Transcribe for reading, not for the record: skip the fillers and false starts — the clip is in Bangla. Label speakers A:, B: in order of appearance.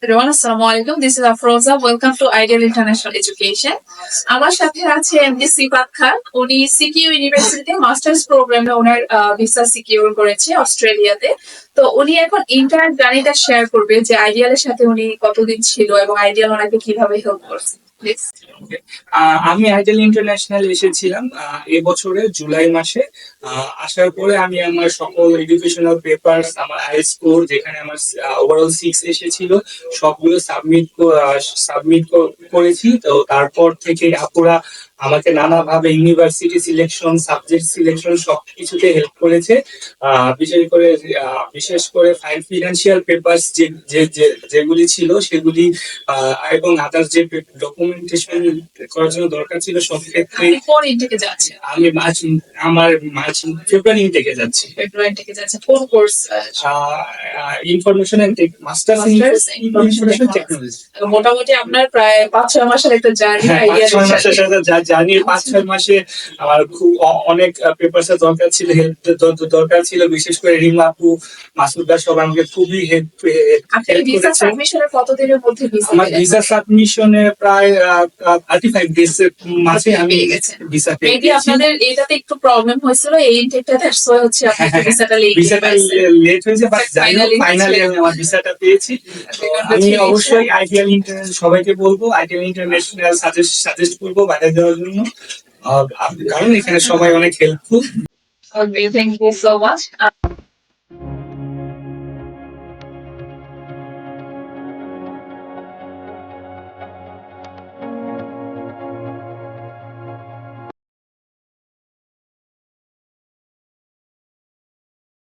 A: everyone, Assalamu alaikum. This is Afroza. Welcome to Ideal International Education. আমার সাথে আছে এমডি সিফাত খান। উনি সিকিউ ইউনিভার্সিটিতে মাস্টার্স প্রোগ্রামে ওনার ভিসা সিকিউর করেছে অস্ট্রেলিয়াতে। তো উনি এখন ইন্টার জার্নিটা শেয়ার করবে যে আইডিয়ালের সাথে উনি কতদিন ছিল এবং আইডিয়াল ওনাকে কিভাবে হেল্প করছে। প্লিজ।
B: আমি আইডেল ইন্টারন্যাশনাল এসেছিলাম এবছরের জুলাই মাসে। আসার পরে আমি আমার সকল এডুকেশনাল পেপারস, আমার আই স্কোর যেখানে আমার ওভারঅল 6 এসেছিল সবগুলো সাবমিট করেছি। তো তারপর থেকে আপুরা আমাকে নানাভাবে ইউনিভার্সিটি সিলেকশন, সাবজেক্ট সিলেকশন সবকিছুতে হেল্প করেছে। বিশেষ করে ফাইন্যান্সিয়াল পেপারস যেগুলি ছিল সেগুলি এবং আদার্স যে ডকুমেন্টেশন করার জন্য দরকার ছিল সব ক্ষেত্রে।
A: কোন ইনটেকে যাচ্ছে?
B: আমি ফেব্রুয়ারি ইনটেকে যাচ্ছি।
A: ফেব্রুয়ারি থেকে যাচ্ছে। কোন course?
B: Information and masters information technology.
A: মোটামুটি আপনার প্রায় ৫-৬ মাসের একটা জার্নি আইডিয়া।
B: ৬ মাসের সাথে জার্নি, ৫-৬ মাসে আমার খুব অনেক পেপারস এর দরকার ছিল, হেল্প দরকার ছিল। বিশেষ করে রিমা আপু, মাসুদা সব আমাকে খুবই হেল্প
A: ভিসা সাবমিশনের কতদিনের মধ্যে ভিসা?
B: আমার ভিসা সাবমিশনে প্রায় 35 ডেজ মাঝে আমি ভিসা পেয়ে
A: মেবি আপনাদের এটাতে একটু প্রবলেম হয়েছিল এই ইনটেকটাতে, সো হচ্ছে আপনাদের ভিসাটা
B: লেট হয়েছে, বাট ফাইনালি আমি আমার ভিসাটা পেয়েছি। আমি অবশ্যই আইডিয়াল ইন্টারন্যাশনাল সবাইকে বলবো, আইডিয়াল ইন্টারন্যাশনাল সাজেস্ট করবো বাইরে যাওয়ার জন্য, কারণ এখানে সবাই অনেক helpful.
A: Thank you so much.